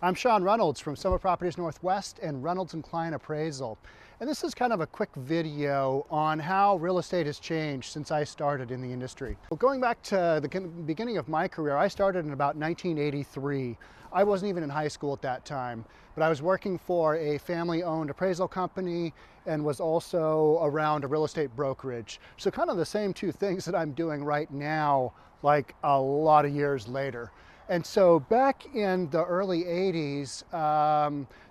I'm Sean Reynolds from Summit Properties Northwest and Reynolds and Kline Appraisal. And this is kind of a quick video on how real estate has changed since I started in the industry. Well, going back to the beginning of my career, I started in about 1983. I wasn't even in high school at that time, but I was working for a family-owned appraisal company and was also around a real estate brokerage. So kind of the same two things that I'm doing right now, like a lot of years later. And so back in the early 80s,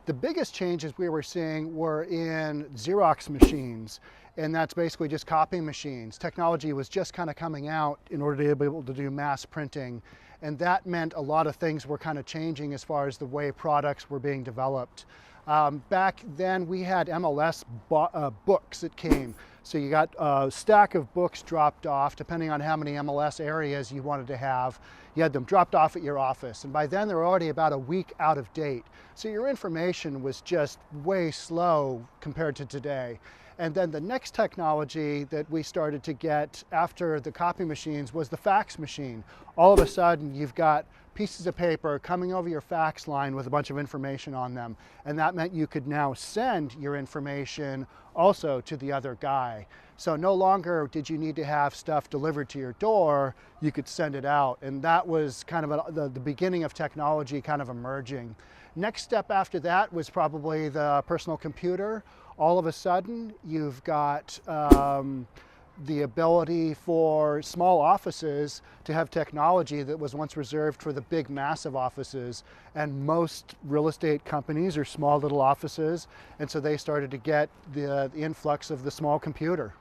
the biggest changes we were seeing were in Xerox machines. And that's basically just copy machines. Technology was just kind of coming out in order to be able to do mass printing. And that meant a lot of things were kind of changing as far as the way products were being developed. Back then we had MLS books that came. So you got a stack of books dropped off, depending on how many MLS areas you wanted to have. You had them dropped off at your office. And by then they were already about a week out of date. So your information was just way slow compared to today. And then the next technology that we started to get after the copy machines was the fax machine. All of a sudden you've got pieces of paper coming over your fax line with a bunch of information on them. And that meant you could now send your information also to the other guy. So no longer did you need to have stuff delivered to your door, you could send it out. And that was kind of the beginning of technology kind of emerging. Next step after that was probably the personal computer. All of a sudden you've got the ability for small offices to have technology that was once reserved for the big massive offices, and most real estate companies are small little offices, and so they started to get the influx of the small computer.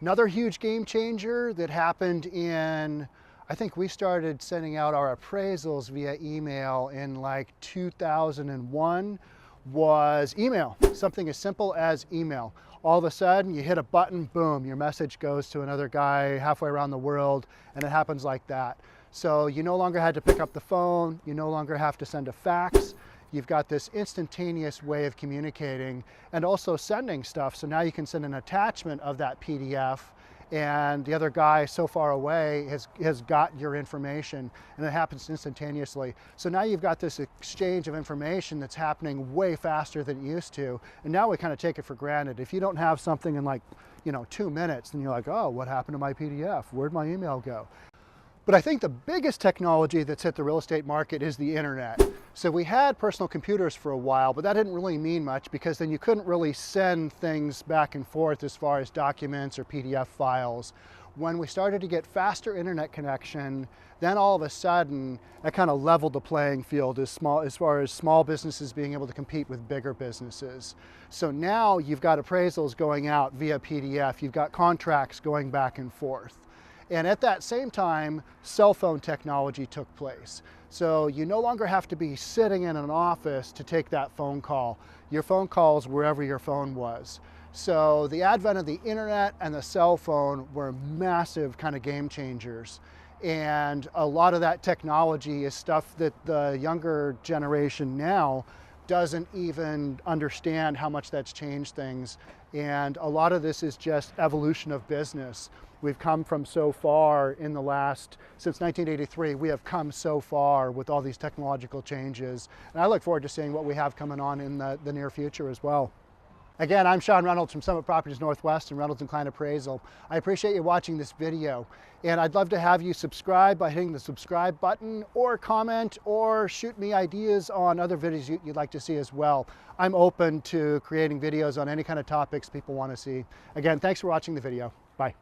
Another huge game changer that happened in, I think we started sending out our appraisals via email in like 2001, was email. Something as simple as email. All of a sudden you hit a button, boom, your message goes to another guy halfway around the world, and it happens like that. So you no longer had to pick up the phone, you no longer have to send a fax. You've got this instantaneous way of communicating and also sending stuff. So now you can send an attachment of that PDF, and the other guy so far away has got your information, and it happens instantaneously. So now you've got this exchange of information that's happening way faster than it used to, and now we kind of take it for granted. If you don't have something in like 2 minutes, then you're like, oh, what happened to my PDF? Where'd my email go? But I think the biggest technology that's hit the real estate market is the internet. So we had personal computers for a while, but that didn't really mean much because then you couldn't really send things back and forth as far as documents or PDF files. When we started to get faster internet connection, then all of a sudden that kind of leveled the playing field as far as small businesses being able to compete with bigger businesses. So now you've got appraisals going out via PDF, you've got contracts going back and forth. And at that same time, cell phone technology took place. So you no longer have to be sitting in an office to take that phone call. Your phone call's wherever your phone was. So the advent of the internet and the cell phone were massive kind of game changers. And a lot of that technology is stuff that the younger generation now doesn't even understand how much that's changed things. And a lot of this is just evolution of business. We've come from so far in the since 1983, we have come so far with all these technological changes. And I look forward to seeing what we have coming on in the near future as well. Again, I'm Sean Reynolds from Summit Properties Northwest and Reynolds and Kline Appraisal. I appreciate you watching this video, and I'd love to have you subscribe by hitting the subscribe button, or comment, or shoot me ideas on other videos you'd like to see as well. I'm open to creating videos on any kind of topics people want to see. Again, thanks for watching the video. Bye.